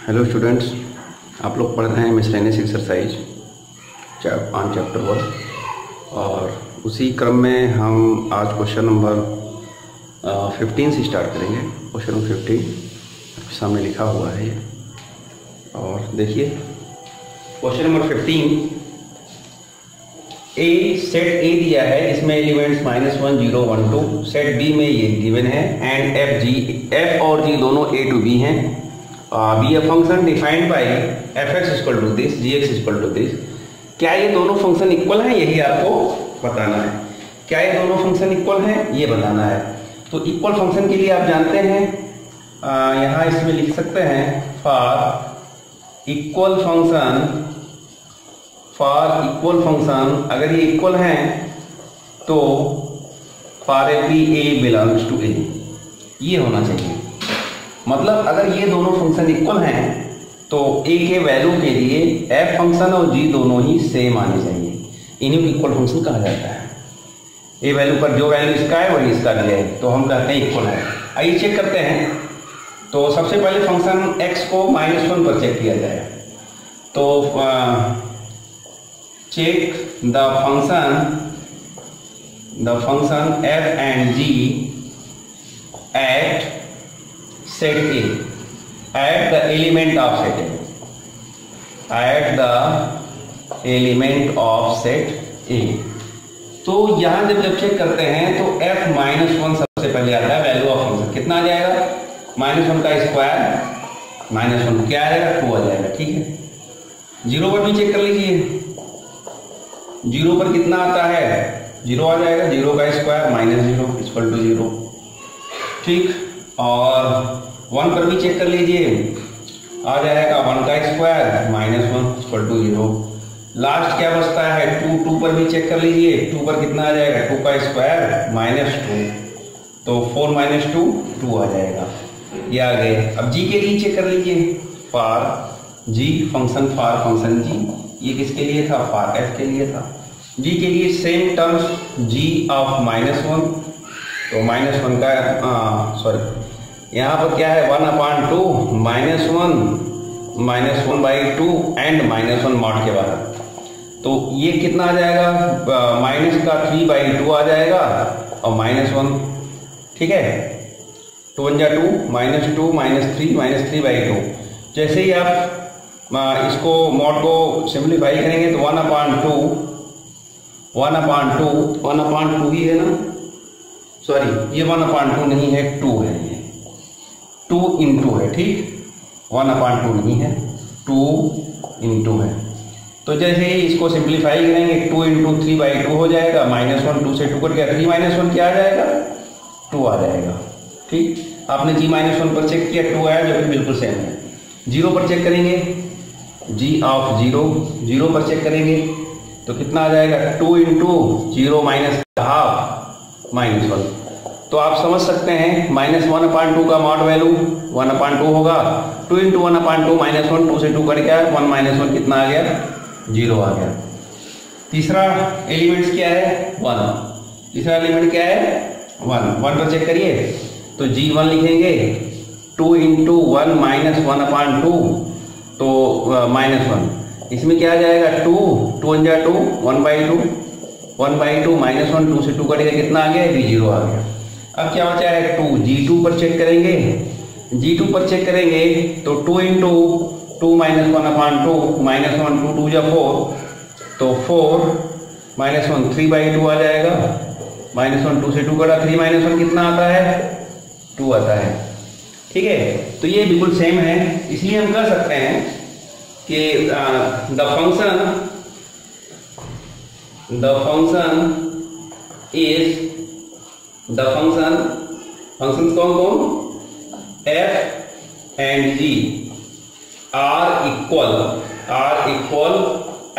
Hello students, आप लोग पढ़ रहे हैं मिसलेनियस एक्सरसाइज 5 चैप्टर 1 और उसी क्रम में हम आज क्वेश्चन नंबर 15 से स्टार्ट करेंगे। क्वेश्चन नंबर 15 सामने लिखा हुआ है ये, और देखिए क्वेश्चन नंबर 15 सेट ए दिया है, इसमें एलिमेंट्स -1 0 1 2। सेट बी में ये गिवन है एंड एफ और जी दोनों ए टू बी हैं। Be a function defined by f x equal to this, g x equal to this. क्या ये दोनों फंक्शन इक्वल हैं, यही आपको बताना है। क्या ये दोनों फंक्शन इक्वल हैं, ये बताना है। तो इक्वल फंक्शन के लिए आप जानते हैं, यहाँ इसमें लिख सकते हैं फॉर इक्वल फंक्शन अगर ये इक्वल हैं तो for every a belongs to a, ये होना चाहिए। मतलब अगर ये दोनों फंक्शन इक्वल हैं तो ए के वैल्यू के लिए एफ फंक्शन और जी दोनों ही सेम आने चाहिए, इन्हीं को इक्वल फंक्शन कहा जाता है। ए वैल्यू पर जो वैल्यू इसका है वही इसका भी है, तो हम कहते हैं इक्वल है। आइए चेक करते हैं। तो सबसे पहले फंक्शन एक्स को -1 पर चेक किया जाए। तो check the function F and G at set A, at the element of set A, at the element of set A। तो यहां जब चेक करते हैं तो f -1 सबसे पहले आता है, वैल्यू ऑफ फंक्शन कितना आ जाएगा, -1 का स्क्वायर -1 क्या आएगा, 2 आ जाएगा। ठीक है, 0 पर भी चेक कर लीजिए। 0 पर कितना आता है, 0 आ जाएगा, 0 का स्क्वायर -0 इक्वल टू 0। ठीक, और 1 पर भी चेक कर लीजिए, आ जाएगा 1 का स्क्वायर -1 इक्वल टू 0। लास्ट क्या बचता है, 2 पर भी चेक कर लीजिए। 2 पर कितना आ जाएगा, 2 का स्क्वायर -2, तो 4 - 2 2 आ जाएगा। ये आ गए। अब जी के लिए चेक कर लीजिए, फॉर जी फंक्शन जी, ये किसके लिए था, फॉर एफ के लिए था। जी के लिए सेम टर्म्स जी ऑफ -1, तो -1 का सॉरी यहाँ पर क्या है, 1/2 -1/2 एंड -1 मॉड के बाद, तो ये कितना आ जाएगा, माइनस का 3/2 आ जाएगा और -1। ठीक है, 2 1 2 -2 -3 3/2। जैसे ही आप इसको मॉड को सिंप्लीफाई करेंगे तो 1/2 ही है ना, सॉरी ये 1/2 नहीं है, 2 है, ये 2 × है। ठीक, 1/2 नहीं है, 2 × है। तो जैसे ही इसको सिंप्लीफाई करेंगे 2 × 3/2 हो जाएगा, -1 2 से 2 कट गया, 3 - 1 क्या आ जाएगा, 2 आ जाएगा। ठीक, आपने g -1 पर चेक किया, 2 आया, जो कि बिल्कुल सेम है। 0 पर चेक करेंगे, g ऑफ 0 पर चेक करेंगे तो कितना आ जाएगा, 2 × 0 -½ -1। तो आप समझ सकते हैं -1/2 का मॉड वैल्यू 1/2 होगा। 2 × 1/2 -1, 2 से 2 कट गया, 1 - 1 कितना आ गया, 0 आ गया। तीसरा एलिमेंट्स क्या है, 1। तीसरा एलिमेंट क्या है, 1 पर चेक करिए तो g1 लिखेंगे, 2 × 1 -1/2 तो -1। इसमें क्या आ जाएगा, 2 2 × 2 1/2 1/2 -1, 2 से 2 कटेगा, कितना आ गया, भी 0 आ गया। अब क्या बचा है, 2। g2 पर चेक करेंगे, g2 पर चेक करेंगे तो 2 × 2 -1/2 -1 2 2 4, तो 4 -1 3/2 आ जाएगा। -1 2 से 2 कटा, 3 - 1 कितना आता है, 2 आता है। ठीक है, तो ये बिल्कुल सेम है, इसलिए हम कह सकते हैं कि द फंक्शन कौन, f and g are equal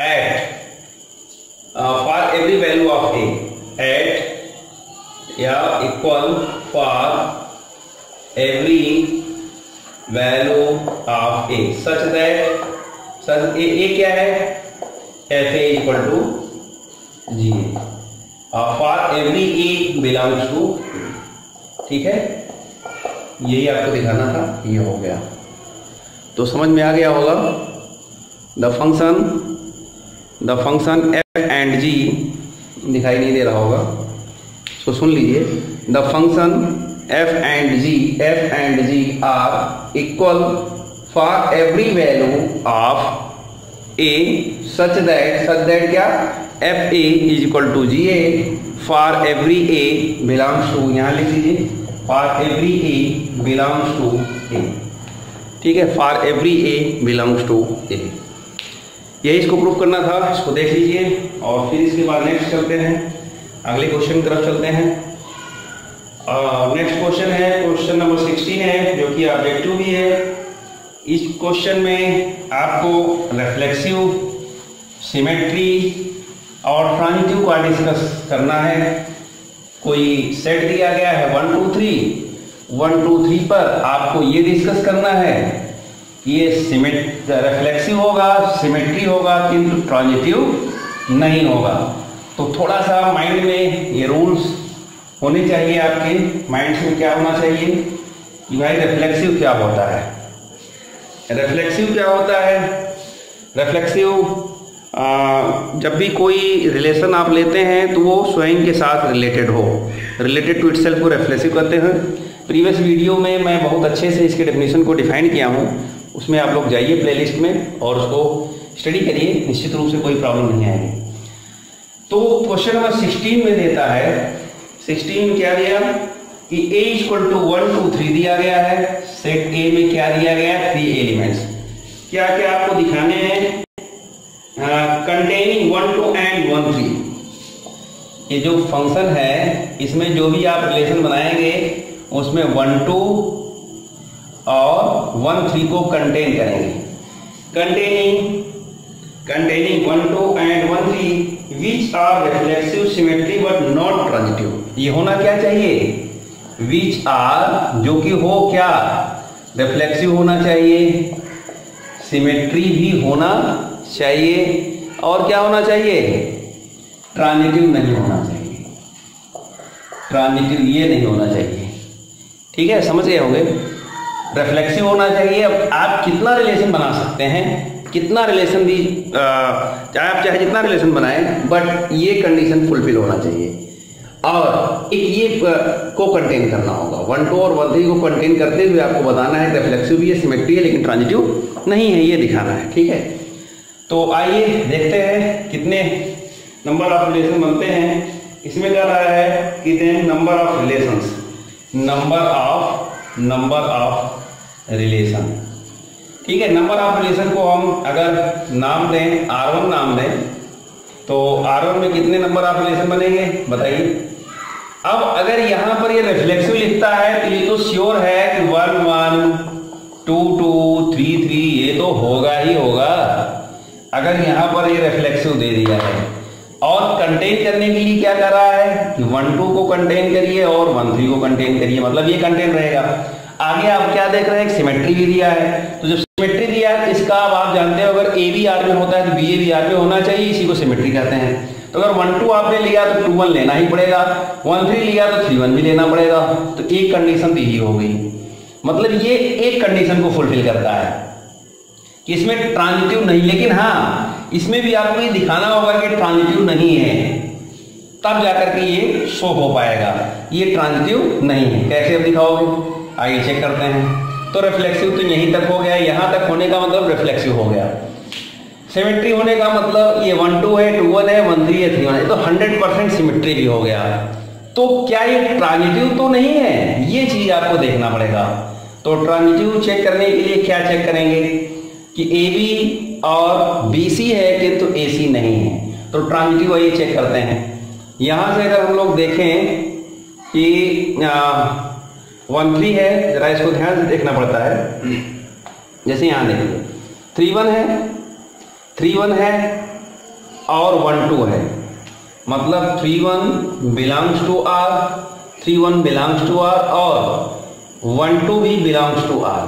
at for every value of a, at या equal for every value of a such that a क्या है, f a equal to g for every a belongs to. ठीक है, यही आपको दिखाना था, ये हो गया। तो समझ में आ गया होगा। The function F and g, दिखाई नहीं दे रहा होगा तो सुन लीजिए। The function F and g are equal for every value of a such that क्या, f a is equal to g a for every a belongs to, यहाँ लिख लीजिए for every a belongs to a. ठीक है, for every a belongs to a, यही इसको proof करना था। इसको देख लीजिए और फिर इसके बाद नेक्स्ट चलते हैं, अगले क्वेश्चन की तरफ चलते हैं। नेक्स्ट क्वेश्चन है क्वेश्चन नंबर 16 है, जो कि ऑब्जेक्टिव भी है। इस क्वेश्चन में आपको रिफ्लेक्सिव, सिमेट्री और ट्रांजिटिव का डिस्कस करना है। कोई सेट दिया गया है 1 2 3 पर आपको ये डिस्कस करना है कि ये रिफ्लेक्सिव होगा, सिमेट्री होगा, किंतु ट्रांजिटिव नहीं होगा। तो थोड़ा सा माइंड में ये रूल्स होने चाहिए, आपके माइंड में क्या होना चाहिए कि भाई रिफ्लेक्सिव क्या होता है। रिफ्लेक्सिव क्या होता है? रिफ्लेक्सिव जब भी कोई रिलेशन आप लेते हैं तो वो स्वयं के साथ रिलेटेड हो, रिलेटेड टू इटसेल्फ को रिफ्लेक्सिव कहते हैं। प्रीवियस वीडियो में मैं बहुत अच्छे से इसके डेफिनेशन को डिफाइन किया हूँ, उसमें आप लोग जाइए प्लेलिस्ट में और उसको स्टडी करिए, निश्चित रूप से कोई प्रॉब्लम नहीं आएगी। तो क्वेश्चन नंबर 16 में देता है, 16 में क्या दिया कि a इक्वल टू 1 2 3 दिया गया है। सेट A में क्या दिया गया है? 3 एलिमेंट्स। क्या क्या आपको दिखाने हैं? Containing 1 2 and 1 3। ये जो फंक्शन है इसमें जो भी आप रिलेशन बनाएंगे उसमें 1 2 और 1 3 को कंटेन करेंगे। Containing 1 2 and 1 3 which are reflexive, symmetry but not transitive. ये होना क्या चाहिए? विच आर, जो कि हो क्या, रिफ्लेक्सिव होना चाहिए, सिमेट्री भी होना चाहिए, और क्या होना चाहिए? ट्रांजिटिव नहीं होना चाहिए। ट्रांजिटिव ये नहीं होना चाहिए। ठीक है, समझ गए होंगे। रिफ्लेक्सिव होना चाहिए। अब आप कितना रिलेशन बना सकते हैं, कितना रिलेशन भी चाहे जितना रिलेशन बनाएं, बट ये कंडीशन फुलफिल होना चाहिए। और एक ये को कंटेन करना होगा, 1 2 और 1 3 को कंटेन करते हुए आपको बताना है रिफ्लेक्सिव भी है, सिमेट्री है, लेकिन ट्रांजिटिव नहीं है, ये दिखाना है। ठीक है, तो आइए देखते हैं कितने नंबर ऑफ रिलेशन बनते हैं। इसमें कह रहा है कि then number of relations, number of relation. ठीक है, नंबर ऑफ रिलेशन को हम अगर नाम दें, R1 नाम दें, तो R1 में कितने नंबर ऑफ रिलेशन बनेंगे बताइए। अब अगर यहां पर ये रिफ्लेक्सिव लिखता है तो ये तो श्योर है कि 1 1 2 2 3 3 ये तो होगा ही होगा। अगर यहां पर ये रिफ्लेक्सिव दे दिया है, और कंटेन करने के लिए क्या कर रहा है कि 1 2 को कंटेन करिए और 1 3 को कंटेन करिए, मतलब ये कंटेन रहेगा। आगे आप क्या देख रहे हैं? सिमेट्री भी दिया है। तो जब सिमेट्री दिया है इसका अब आप जानते हो, अगर ए भी आर में होता है तो बी ए भी आर में होना चाहिए, इसी को सिमेट्री कहते हैं। तो अगर 1 2 आपने लिया तो 2 1 लेना ही पड़ेगा, 1 3 लिया तो 3 1 भी लेना पड़ेगा। तो एक कंडीशन तो यही हो गई, मतलब ये एक कंडीशन को फुलफिल करता है कि इसमें ट्रांजिटिव नहीं। लेकिन हाँ, इसमें भी आपको ये दिखाना होगा कि ट्रांजिटिव नहीं है, तब जाकर के ये शो हो पाएगा ये ट्रांजिटिव नहीं है। कैसे अब दिखाओगे? आइए चेक करते हैं। तो रिफ्लेक्सिव तो यहीं तक हो गया, यहां तक होने का मतलब रिफ्लेक्सिव हो गया। सिमेट्री होने का मतलब ये 1 2 है, 2 1 है, 1 3 है, 3 1 है, तो 100% सिमेट्री भी हो गया। तो क्या ये ट्रांजिटिव तो नहीं है? ये चीज आपको देखना पड़ेगा। तो ट्रांजिटिव चेक करने के लिए क्या चेक करेंगे कि AB और BC है किंतु AC नहीं है, तो ट्रांजिटिव ये चेक करते हैं। यहां से अगर हम लोग देखें कि 1 3 है, जरा इसको ध्यान से देखना पड़ता है। जैसे यहां देखिए 3 1 है और 1 2 है, मतलब 3 1 belongs to R, 3 1 belongs to R और 1 2 भी बिलोंग्स टू R।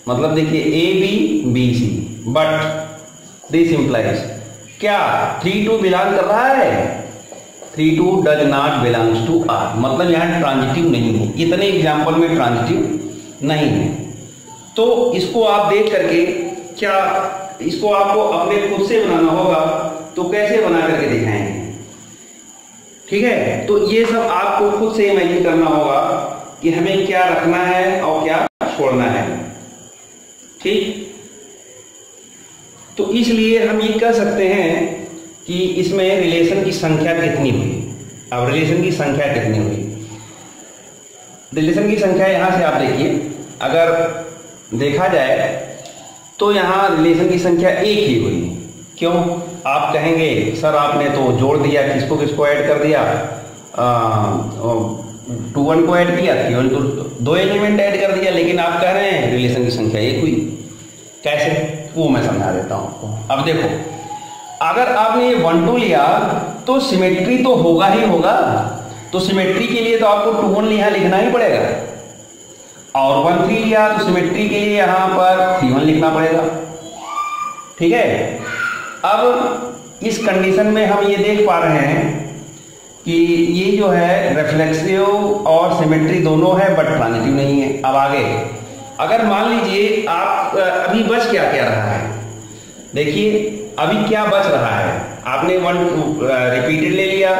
मतलब देखिए AB BC, but this implies क्या 3 2 बिलोंग कर रहा है? 3 2 does not belongs to R, मतलब यहां ट्रांजिटिव नहीं है। इतने एग्जाम्पल में ट्रांजिटिव नहीं है। तो इसको आप देख करके क्या इसको आपको अपने खुद से बनाना होगा, तो कैसे बना करके दिखाएंगे। ठीक है, तो ये सब आपको खुद से इमेजिन करना होगा कि हमें क्या रखना है और क्या छोड़ना है। ठीक, तो इसलिए हम ये कह सकते हैं कि इसमें रिलेशन की संख्या कितनी हुई। अब रिलेशन की संख्या कितनी हुई, रिलेशन की संख्या यहां से आप देखिए, अगर देखा जाए तो यहां रिलेशन की संख्या एक ही हुई। क्यों? आप कहेंगे सर आपने तो जोड़ दिया, किसको किसको ऐड कर दिया, 2 1 को ऐड किया, 3 1 को 2 एलिमेंट ऐड कर दिया, लेकिन आप कह रहे हैं रिलेशन की संख्या एक हुई। कैसे, वो मैं समझा देता हूं आपको। अब देखो, अगर आपने ये 1 2 लिया तो सिमेट्री तो होगा ही होगा, तो सिमेट्री के लिए तो आपको 2 1 यहां लिखना ही पड़ेगा, और 1 3 लिया तो सिमेट्री के लिए यहां पर 3 1 लिखना पड़ेगा। ठीक है, अब इस कंडीशन में हम ये देख पा रहे हैं कि ये जो है रिफ्लेक्सिव और सिमेट्री दोनों है, बट ट्रांजिटिव नहीं है। अब आगे अगर मान लीजिए आप अभी बच क्या क्या रहा है, देखिए अभी क्या बच रहा है, आपने 1 रिपीटेड ले लिया,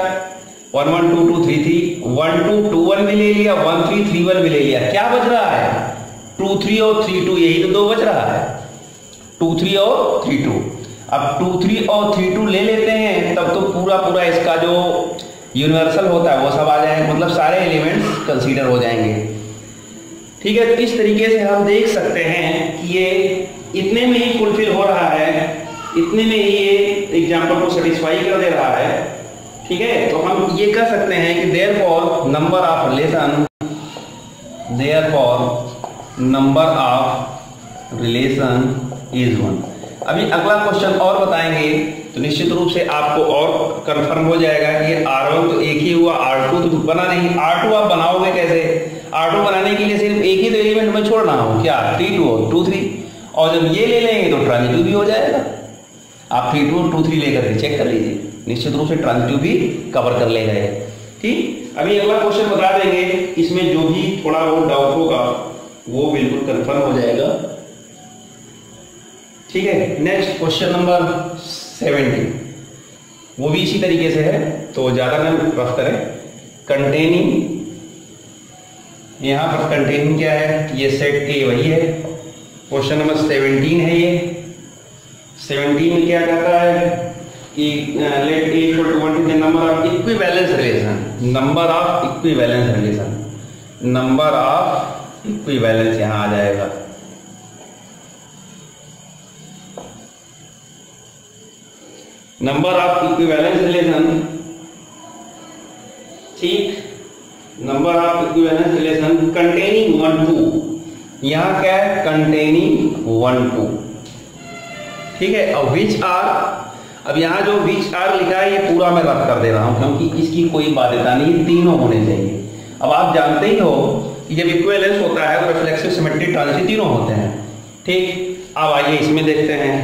1 1 2 2 3 3, 1 2 2 1 भी ले लिया, 1 3 3 1 भी ले लिया, क्या बच रहा है 2 3 और 3 2, यही तो 2 बच रहा है, 2 3 और 3 2। अब 2 3 और 3 2 ले लेते हैं, तब तो पूरा पूरा इसका जो यूनिवर्सल होता है वो सब आ जाएगा, मतलब सारे एलिमेंट्स कंसीडर हो जाएंगे। ठीक है, तो इस तरीके से हम देख सकते हैं कि ये इतने में ही फुलफिल हो रहा है, इतने में ही ये एग्जाम्पल को सेटिस्फाई कर दे रहा है। ठीक है, तो हम ये कह सकते हैं कि therefore number of relation is 1। अभी अगला क्वेश्चन और बताएंगे तो निश्चित रूप से आपको और कंफर्म हो जाएगा कि ये R1 तो एक ही हुआ, R2 तो बना नहीं। R2 आप बनाओगे कैसे, R2 बनाने के लिए सिर्फ एक ही तो एलिमेंट में छोड़ना हो, क्या 3 2 और 2 3, और जब ये ले लेंगे तो ट्रांजिटिव भी हो जाएगा। आप 3 2 और 2 3 लेकर के चेक कर लीजिए, निश्चित रूप से ट्रांजिटिव भी कवर कर लेगा ये। ठीक, अभी अगला क्वेश्चन बता देंगे, इसमें जो भी थोड़ा बहुत डाउट होगा वो बिल्कुल कंफर्म हो जाएगा। ठीक है, नेक्स्ट क्वेश्चन नंबर 70, वो भी इसी तरीके से है, तो ज्यादा न रफ करें। कंटेनिंग, यहां पर कंटेनिंग क्या है, ये सेट ए वही है। क्वेश्चन नंबर 17 है ये। 17 में क्या कहता है कि let A equal to 1 the number of equivalence relation, number of equivalence relation, number of equivalence यहां आ जाएगा। नंबर ऑफ इक्विवेलेंस रिलेशन, ठीक, number of equivalence relation containing 1 2, यहां क्या है कंटेनिंग 1 2। ठीक है, और विच आर, अब यहां जो विच आर लिखा है ये पूरा मैं रद्द कर दे रहा हूं क्योंकि इसकी कोई बाध्यता नहीं, तीनों होने चाहिए। अब आप जानते ही हो कि जब इक्विवेलेंस होता है तो रिफ्लेक्सिव, सिमेट्रिक, ट्रांजिटिव तीनों होते हैं। ठीक, अब आइए इसमें देखते हैं,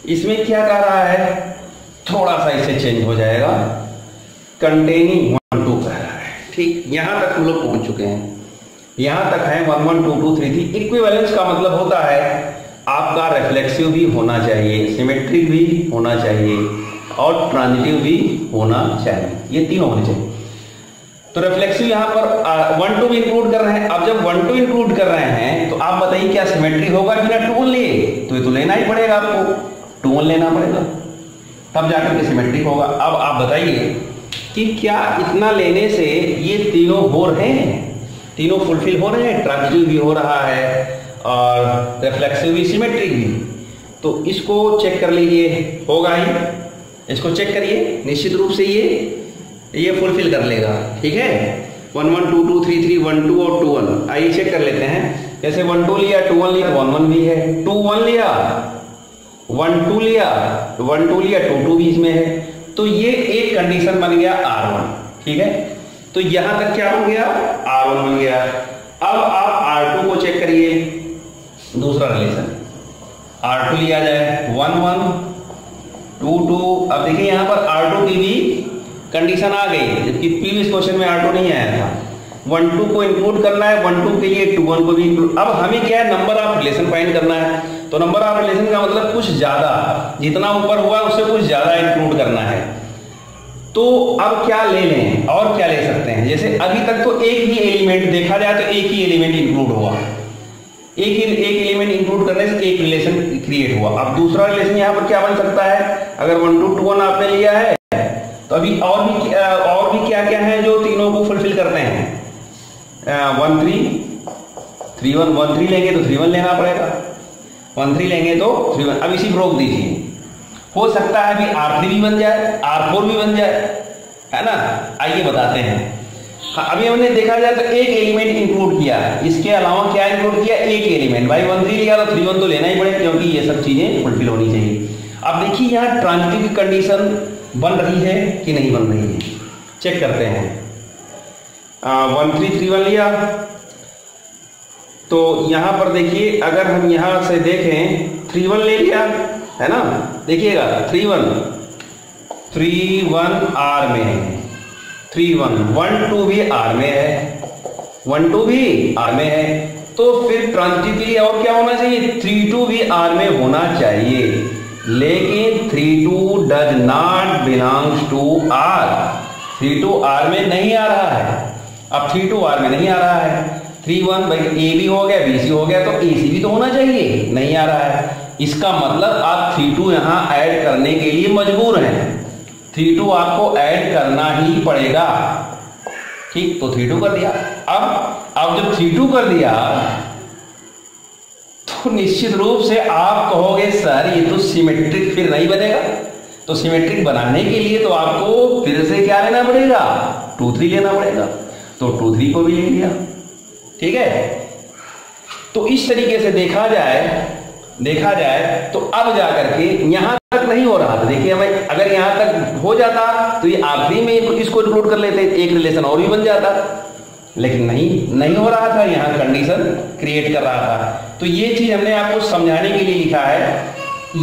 इसमें क्या कह रहा है, थोड़ा सा इसे चेंज हो जाएगा, कंटेनिंग 1 2 कह रहा है। ठीक, यहां तक हम लोग पहुंच चुके हैं, यहां तक है 1 1 2 2 3 3। इक्विवेलेंस का मतलब होता है आपका रिफ्लेक्सिव भी होना चाहिए, सिमेट्रिक भी होना चाहिए और ट्रांजिटिव भी होना चाहिए, ये तीनों होने चाहिए। तो रिफ्लेक्सिव यहां पर 1 2 भी इंक्लूड कर रहे हैं। अब जब 1 2 इंक्लूड कर रहे हैं तो आप बताइए क्या सिमेट्री होगा बिना 2 1 लिए, तो ये तो लेना ही पड़ेगा, आपको 2 1 लेना पड़ेगा, तब जाकर के सिमेट्रिक होगा। अब आप बताइए कि क्या इतना लेने से ये तीनों हो रहे हैं, तीनों फुलफिल हो रहे हैं, ट्रांजिटिव भी हो रहा है और रिफ्लेक्सिव भी, सिमेट्रिक भी। तो इसको चेक कर लीजिए, होगा ही, इसको चेक करिए, निश्चित रूप से ये फुलफिल कर लेगा। ठीक है, 1 1 2 2 3 3 1 2 और 2 1। आइए चेक कर लेते हैं, जैसे 1 2 लिया, 2 1 लिया, 1 1 भी है, 2 1 लिया, 1 2 लिया, 1 2 लिया, 2 2 भी इसमें है। तो ये एक कंडीशन बन गया R1। ठीक है, तो यहां तक क्या बन गया, R1 बन गया। अब आप R2 को चेक करिए, दूसरा रिलेशन R2 लिया जाए, 1 1 2 2। अब देखिए यहां पर R2 की भी कंडीशन आ गई, जबकि प्रीवियस क्वेश्चन में R2 नहीं आया था। 1 2 को इंक्लूड करना है, 1 2 के लिए 2 1 को भी इंक्लूड। अब हमें क्या है, नंबर ऑफ रिलेशन फाइंड करना है। तो नंबर ऑफ रिलेशन का मतलब कुछ ज्यादा, जितना ऊपर हुआ उससे कुछ ज्यादा इंक्लूड करना है। तो अब क्या ले लें और क्या ले सकते हैं, जैसे अभी तक तो एक ही एलिमेंट देखा जाए तो एक ही एलिमेंट इंक्लूड हुआ, एक एलिमेंट इंक्लूड करने से एक रिलेशन क्रिएट हुआ। अब दूसरा रिलेशन यहाँ पर क्या बन सकता है, अगर 1 2 2 1 आपने लिया है तो अभी और भी क्या क्या है जो तीनों को फुलफिल करते हैं। 1 3 3 1 1 3 लेंगे तो 3 1 लेना पड़ेगा, 1 3 लेंगे तो 3 1। अब इसी को रोक दीजिए, हो सकता है अभी R3 भी बन जाए, R4 भी बन जाए, है ना। आइए बताते हैं। अभी हमने देखा जाए तो एक एलिमेंट इंक्लूड किया, इसके अलावा क्या इंक्लूड किया, एक एलिमेंट। भाई 1 3 लिया तो 3 1 तो लेना ही पड़ेगा क्योंकि ये सब चीजें फुलफिल होनी चाहिए। अब देखिए यहाँ ट्रांजिटिव कंडीशन बन रही है कि नहीं बन रही है, चेक करते हैं। 1 3 3 1 लिया तो यहां पर देखिए, अगर हम यहां से देखें 3 1 ले लिया है ना, देखिएगा 3 1 आर में है, 3 1 1 2 भी आर में है, 1 2 भी आर में है। तो फिर ट्रांजिटिवली और क्या होना चाहिए, 3 2 भी आर में होना चाहिए, लेकिन 3 2 does not belongs to R. 3 2 R में नहीं आ रहा है। अब 3 2 आर में नहीं आ रहा है, 3 1 भाई ए भी हो गया, बी सी हो गया, तो ए सी भी तो होना चाहिए, नहीं आ रहा है। इसका मतलब आप 3 2 यहां ऐड करने के लिए मजबूर हैं, 3 2 आपको ऐड करना ही पड़ेगा। ठीक, तो 3 2 कर दिया। अब जब 3 2 कर दिया तो निश्चित रूप से आप कहोगे सर ये तो सिमेट्रिक फिर नहीं बनेगा। तो सिमेट्रिक बनाने के लिए तो आपको फिर से क्या लेना पड़ेगा, 2 3 लेना पड़ेगा। तो 2 3 को भी ले लिया, ठीक है। तो इस तरीके से देखा जाए तो अब जाकर के यहां तक नहीं हो रहा था। देखिए हमें अगर यहां तक हो जाता तो ये आखिरी में इसको इंक्लूड कर लेते, एक रिलेशन और भी बन जाता, लेकिन नहीं हो रहा था, यहां कंडीशन क्रिएट कर रहा था। तो ये चीज हमने आपको समझाने के लिए लिखा है।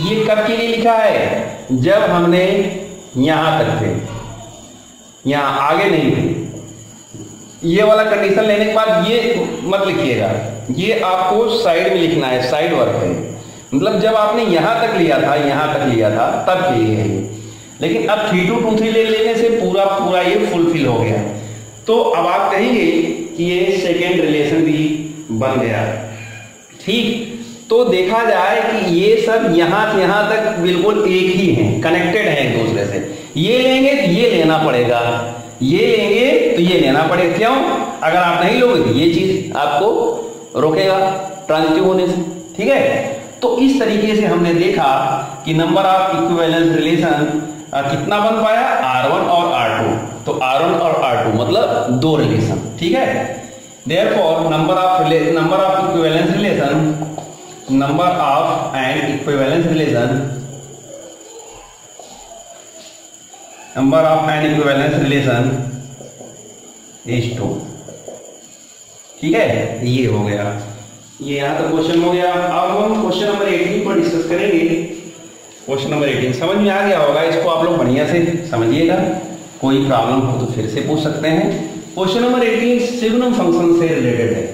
ये कब के लिए लिखा है, जब हमने यहां तक थे, यहां आगे नहीं थे। ये वाला कंडीशन लेने के बाद ये मत लिखिएगा, ये आपको साइड में लिखना है, साइड वर्क है। मतलब जब आपने यहां तक लिया था तब के लिए है ये। लेकिन अब 3 2 2 3 ले लेने से पूरा ये फुलफिल हो गया। तो अब आप कहेंगे कि ये सेकेंड रिलेशन भी बन गया। ठीक, तो देखा जाए कि ये सब यहां से यहां तक बिल्कुल एक ही हैं, कनेक्टेड हैं एक दूसरे से। ये लेंगे तो ये लेना पड़ेगा, ये लेंगे तो ये लेना पड़ेगा। क्यों, अगर आप नहीं लोगे तो ये चीज आपको रोकेगा ट्रांजिटिव होने से। ठीक है, तो इस तरीके से हमने देखा कि नंबर ऑफ इक्विवेलेंस रिलेशन कितना बन पाया, R1 और R2। तो R1 और R2 मतलब 2 रिलेशन। ठीक है, therefore number of equivalence relation, number of and equivalence relation, number of and equivalence relation is 2। ठीक है, ये हो गया, ये यहां तक क्वेश्चन हो गया। अब हम क्वेश्चन नंबर 18 पर डिस्कस करेंगे। क्वेश्चन नंबर 18 समझ में आ गया होगा, इसको आप लोग बढ़िया से समझिएगा, कोई प्रॉब्लम हो तो फिर से पूछ सकते हैं। क्वेश्चन नंबर 18 सिग्नम फंक्शन से रिलेटेड है।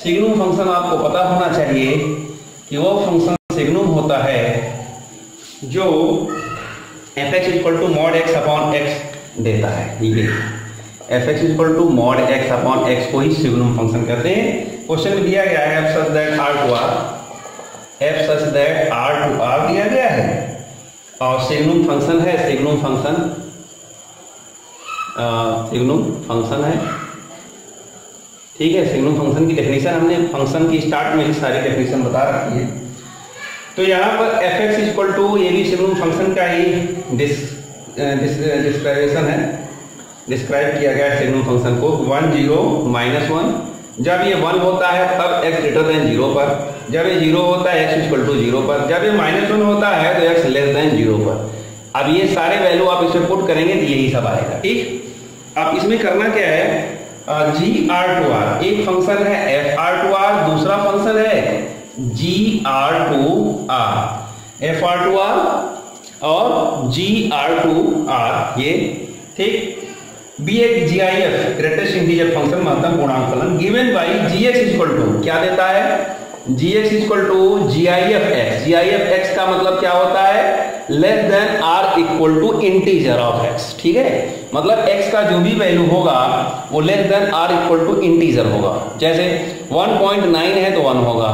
सिग्नम फंक्शन आपको पता होना चाहिए कि वो फंक्शन सिग्नम होता है जो fx equal to mod x upon x देता है। ये fx equal to mod x upon x को ही सिग्नम फंक्शन कहते हैं। क्वेश्चन में दिया गया है f such that r to r, f such that r to r दिया गया है, और सिग्नम फंक्शन है, सिग्नम फंक्शन है। ठीक है, सिग्नम फंक्शन की डेफिनेशन हमने फंक्शन की स्टार्ट में सारी डेफिनेशन बता रखी है। तो यहाँ पर fx इक्वल टू, ये भी सिग्नम फंक्शन का ही डिस्क्रिप्शन है, डिस्क्राइब किया गया है सिग्नम फंक्शन को। 1 0 -1, जब ये 1 होता है तब x ग्रेटर देन 0 पर, जब ये 0 होता है x इक्वल टू 0 पर, जब ये -1 होता है तो x लेस देन 0 पर। अब ये सारे वैल्यू आप इसमें पुट करेंगे तो यही सब आएगा। ठीक, अब इसमें करना क्या है, GR2R एक फंक्शन है, FR2R दूसरा फंक्शन है, GR2R, FR2R और GR2R ये। ठीक, बी एक GIF ग्रेटेस्ट इंटीजर फंक्शन महत्तम पूर्णांक फलन given by gx equal to क्या देता है, gx equal to GIF x। GIF x का मतलब क्या होता है, less than or equal to integer of x। ठीक है, मतलब x का जो भी वैल्यू होगा वो less than or equal to integer होगा। जैसे 1.9 है तो 1 होगा,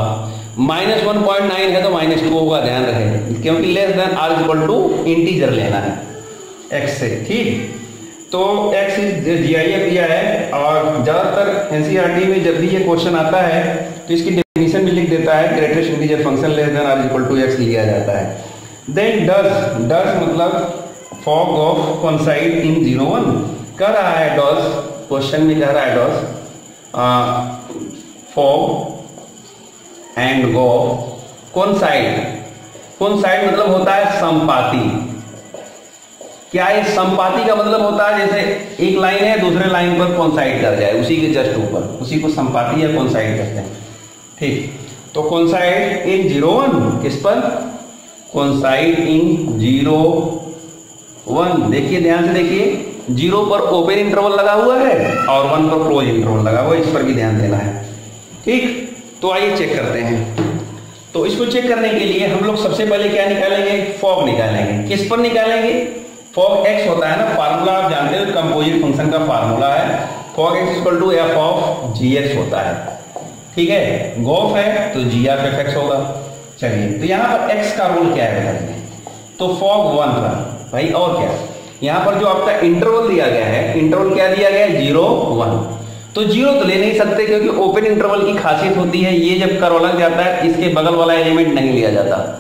-1.9 है तो -2 होगा, ध्यान रहे, क्योंकि less than or equal to integer लेना है x से। ठीक, तो x GIF दिया है, और ज्यादातर NCERT में जब भी ये क्वेश्चन आता है तो इसकी डेफिनेशन भी लिख देता है, greatest integer function less than or equal to x लिया जाता है। देन डज मतलब फॉग ऑफ कोइंसाइड इन 0 1 कह रहा है, डज क्वेश्चन में कह रहा है does fog and go coincide. Coincide मतलब होता है संपाती। क्या ये संपाती का मतलब होता है, जैसे एक लाइन है दूसरे लाइन पर कोइंसाइड कर जाए, उसी के जस्ट ऊपर, उसी को संपाती या कोइंसाइड कहते हैं। ठीक, तो कोइंसाइड इन 0 1 किस पर, कोइंसाइड इन 0 1। देखिए ध्यान से देखिए, 0 पर ओपन इंटरवल लगा हुआ है और 1 पर क्लोज इंटरवल लगा हुआ है, इस पर भी ध्यान देना है। ठीक, तो आइए चेक करते हैं। तो इसको चेक करने के लिए हम लोग सबसे पहले क्या निकालेंगे, फॉग निकालेंगे। किस पर निकालेंगे, फॉग x होता है ना, फार्मूला आप जानते हो, कंपोजिट फंक्शन का फार्मूला है, fog x equal to f of gx होता है। ठीक है, गॉफ है तो g ऑफ fx होगा। चलिए, तो यहाँ पर x का रोल क्या है बताइए, तो फॉग 1 पर भाई, और क्या, यहाँ पर जो आपका इंटरवल दिया गया है, इंटरवल क्या दिया गया है, 0 1, तो 0 तो ले नहीं सकते, क्योंकि ओपन इंटरवल की खासियत होती है ये जब कर्व लग जाता है इसके बगल वाला एलिमेंट नहीं लिया जाता।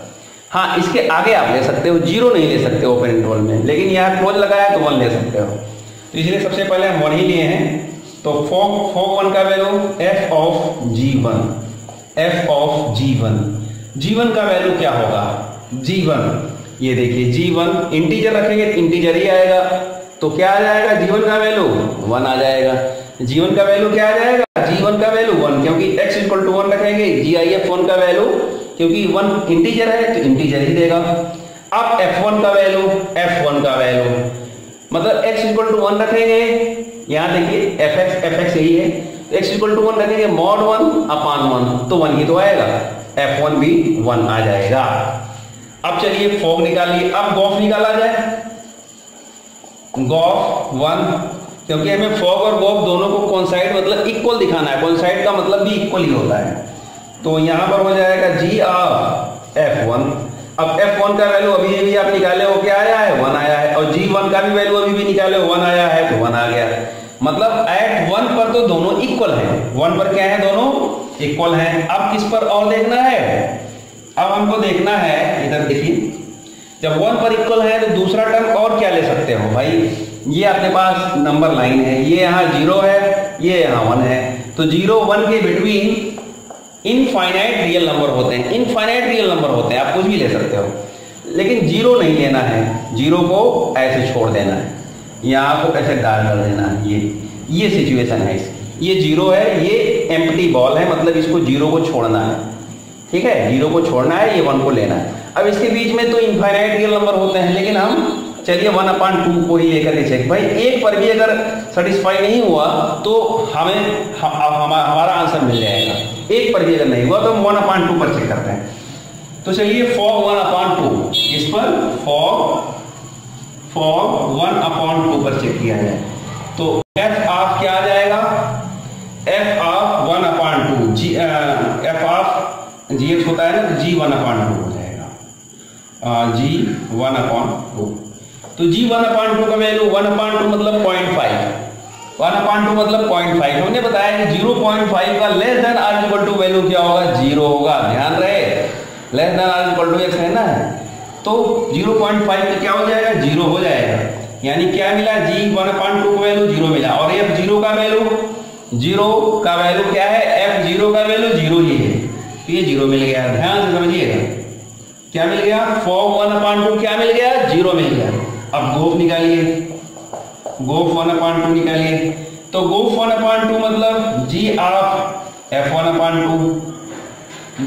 हाँ, इसके आगे आप ले सकते हो, 0 नहीं ले सकते ओपन इंटरवल में, लेकिन यहाँ क्लोज लगाया तो 1 ले सकते हो। तो इसलिए सबसे पहले हम 1 ही लिए हैं। तो फॉग 1 का value f of g1, f of g1 का वैल्यू क्या होगा, g1, ये देखिए g1 इंटीजर रखेंगे तो इंटीजर ही आएगा, तो क्या आ जाएगा, g1 का वैल्यू 1 आ जाएगा। g1 का वैल्यू क्या आ जाएगा, g1 का वैल्यू 1, क्योंकि x इक्वल टू 1 रखेंगे, GIF 1 का वैल्यू, क्योंकि 1 इंटीजर है तो इंटीजर ही देगा। अब f1 का वैल्यू, मतलब x इक्वल टू 1 रखेंगे, यहाँ देखिए fx यही है, x इक्वल टू 1 रखेंगे, मॉड 1 अपान 1, तो 1 ही तो आएगा, f1 भी 1 आ जाएगा। अब चलिए फॉग निकालिए। अब गॉफ निकाला जाए, गॉफ 1, क्योंकि हमें फॉग और गॉफ दोनों को कोइंसाइड मतलब इक्वल दिखाना है, कोइंसाइड का मतलब भी इक्वल ही होता है, तो यहां पर हो जाएगा g ऑफ f1। अब f1 का वैल्यू अभी भी आप निकाले हो, क्या आया है, 1 आया है, और g1 का भी वैल्यू अभी भी निकाले हो, 1 आया है, तो 1 आ गया। मतलब एट 1 पर तो दोनों इक्वल है, 1 पर क्या है, दोनों इक्वल हैं। अब किस पर और देखना है, अब हमको देखना है, इधर देखिए, जब 1 पर इक्वल है तो दूसरा टर्म और क्या ले सकते हो भाई, ये अपने पास नंबर लाइन है, ये यहाँ 0 है, ये यहाँ 1 है, तो 0 1 के बिटवीन इनफाइनाइट रियल नंबर होते हैं, इनफाइनाइट रियल नंबर होते हैं, आप कुछ भी ले सकते हो, लेकिन 0 नहीं लेना है, 0 को ऐसे छोड़ देना है, यहाँ को ऐसे डाल कर देना है, ये सिचुएशन है इसकी, ये 0 है, ये एम्प्टी बॉल है, मतलब इसको 0 को छोड़ना है। ठीक है, 0 को छोड़ना है, ये 1 को लेना है। अब इसके बीच में तो इनफाइनाइट रियल नंबर होते हैं, लेकिन हम चलिए 1/2 को ही लेकर के चेक, भाई एक पर भी अगर सेटिस्फाई नहीं हुआ तो हमें हमारा आंसर मिल जाएगा, एक पर भी अगर नहीं हुआ तो हम 1/2 पर चेक करते हैं। तो चलिए फॉग 1/2, इस पर फॉग 1/2 पर चेक किया जाए, तो f ऑफ क्या आ जाएगा, f of 1/2, f of gx होता है ना, तो g 1/2 हो जाएगा, g 1/2। तो g 1/2 का वैल्यू 1/2 मतलब 0.5, 1/2 मतलब 0.5। हमने बताया कि 0.5 का less than or equal to value क्या होगा, 0 होगा, ध्यान रहे, less than or equal to x है ना, तो 0.5 का क्या हो जाएगा, 0 हो जाएगा, यानी क्या मिला, g 1/2 का वैल्यू 0 मिला, और f0 का वैल्यू क्या है, f0 का वैल्यू 0 ही है, तो ये 0 मिल गया, ध्यान से समझिएगा, क्या मिल गया, फॉग 1/2 क्या मिल गया, 0 मिल गया। अब गोफ निकालिए, गोफ 1/2 निकालिए, तो गोफ 1/2 मतलब g of f1/2,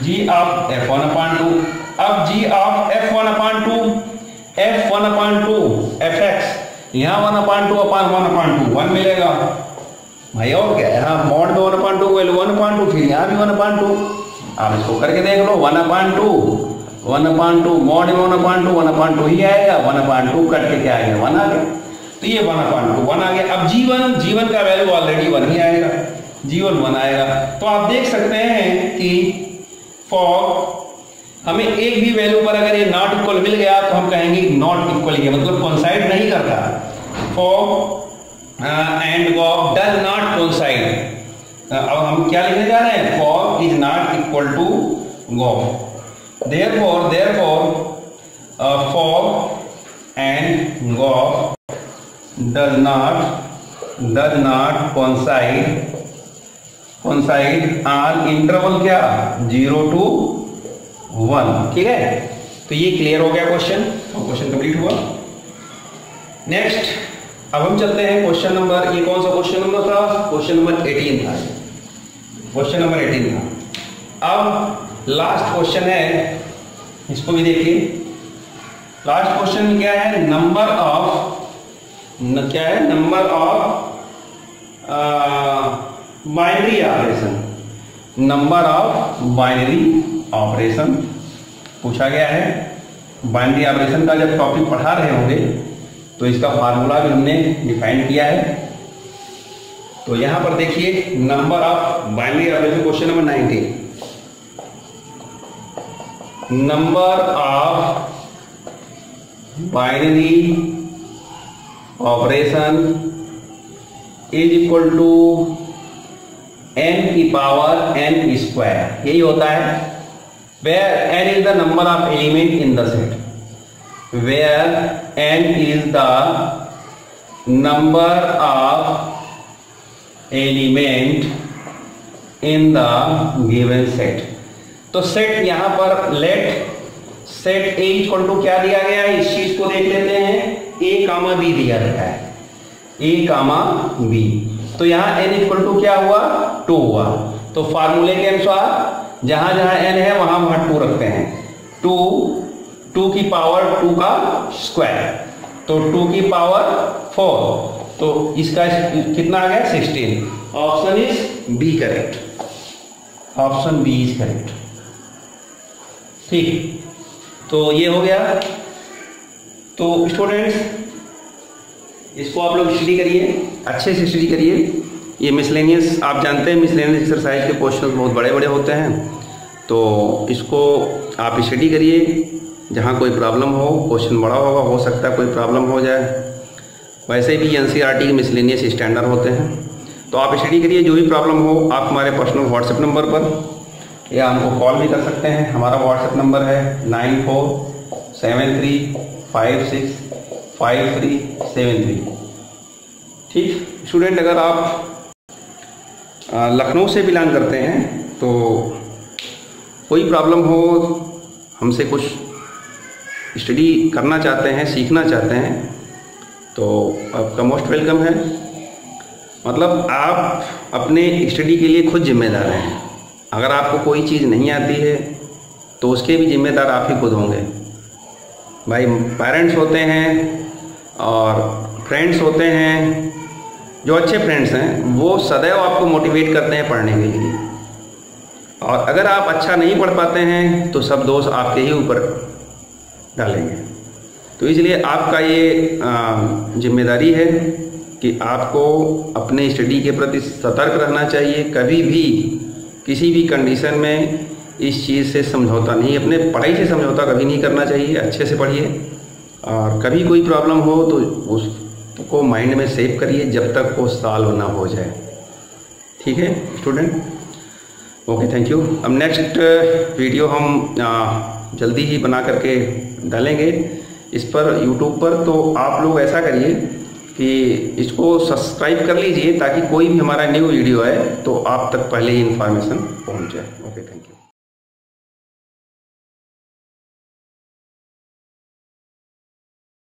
g of f1/2। अब g ऑफ f1/2 fx, यहाँ 1/2 अपान 1/2 1 मिलेगा भाई, और क्या है। हाँ, मॉड में 1/2 वैल्यू 1/2, फिर यहाँ भी 1/2। आप इसको करके देख लो, 1/2 मॉड में 1/2 ही आएगा, 1/2 कट के क्या आएगा 1 आ गया। तो ये 1/2 1 आ गया। अब जीवन का वैल्यू ऑलरेडी 1 ही आएगा, जीवन 1 आएगा। तो आप देख सकते हैं कि फॉर हमें एक भी वैल्यू पर अगर ये नॉट इक्वल मिल गया तो हम कहेंगे नॉट इक्वल, ये मतलब कोइंसाइड नहीं करता। Fog and gof does not coincide. अब हम क्या लिखने जा रहे हैं, fog is not equal to gof. Therefore fog and gof does not coincide on interval क्या 0 to 1। ठीक है, तो ये क्लियर हो गया क्वेश्चन, क्वेश्चन कंप्लीट हुआ। नेक्स्ट अब हम चलते हैं क्वेश्चन नंबर, ये कौन सा क्वेश्चन नंबर था, क्वेश्चन नंबर 18 था, क्वेश्चन नंबर 18 था। अब लास्ट क्वेश्चन है, इसको भी देखिए। लास्ट क्वेश्चन में क्या है, number of binary operation, number of binary operation पूछा गया है। बाइनरी ऑपरेशन का जब टॉपिक पढ़ा रहे होंगे तो इसका फार्मूला भी हमने डिफाइन किया है। तो यहां पर देखिए, number of binary operation, question number 19, number of binary operation is equal to n की पावर n स्क्वायर, यही होता है। Where n is the number of element in the set, where n is the number of element in the given set। तो set यहां पर let set A equal to क्या दिया गया है, इस चीज को देख लेते हैं, A, B दिया गया है, A, B। तो यहां n इक्वल टू क्या हुआ 2 हुआ। तो फार्मूले के अनुसार जहां जहां n है वहां 2 रखते हैं। 2 की पावर 2 का स्क्वायर, तो 2 की पावर 4, तो इसका कितना आ गया 16। Option is B correct, option B is correct. ठीक, तो ये हो गया। तो स्टूडेंट्स इसको आप लोग स्टडी करिए, अच्छे से स्टडी करिए। ये मिसलेनियस, आप जानते हैं मिसलेनियस एक्सरसाइज के क्वेश्चन बहुत बड़े बड़े होते हैं, तो इसको आप स्टडी करिए। जहाँ कोई प्रॉब्लम हो, क्वेश्चन बड़ा होगा, हो सकता है कोई प्रॉब्लम हो जाए। वैसे भी एनसीईआरटी के मिसलेनियस स्टैंडर्ड होते हैं, तो आप स्टडी करिए। जो भी प्रॉब्लम हो आप हमारे पर्सनल व्हाट्सएप नंबर पर या हमको कॉल भी कर सकते हैं। हमारा व्हाट्सएप नंबर है 9473565373। ठीक स्टूडेंट, अगर आप लखनऊ से बिलोंग करते हैं तो कोई प्रॉब्लम हो, हमसे कुछ स्टडी करना चाहते हैं, सीखना चाहते हैं, तो आपका मोस्ट वेलकम है। मतलब आप अपने स्टडी के लिए खुद जिम्मेदार हैं। अगर आपको कोई चीज़ नहीं आती है तो उसके भी जिम्मेदार आप ही खुद होंगे। भाई पेरेंट्स होते हैं और फ्रेंड्स होते हैं, जो अच्छे फ्रेंड्स हैं वो सदैव आपको मोटिवेट करते हैं पढ़ने के लिए, और अगर आप अच्छा नहीं पढ़ पाते हैं तो सब दोष आपके ही ऊपर डालेंगे। तो इसलिए आपका ये जिम्मेदारी है कि आपको अपने स्टडी के प्रति सतर्क रहना चाहिए। कभी भी किसी भी कंडीशन में इस चीज़ से समझौता नहीं, अपने पढ़ाई से समझौता कभी नहीं करना चाहिए। अच्छे से पढ़िए, और कभी कोई प्रॉब्लम हो तो उसको माइंड में सेव करिए जब तक वो सॉल्व ना हो जाए। ठीक है स्टूडेंट, ओके, थैंक यू। अब नेक्स्ट वीडियो हम जल्दी ही बना करके डालेंगे इस पर यूट्यूब पर। तो आप लोग ऐसा करिए कि इसको सब्सक्राइब कर लीजिए ताकि कोई भी हमारा न्यू वीडियो है तो आप तक पहले ही इन्फॉर्मेशन पहुंच जाए। Okay, thank you.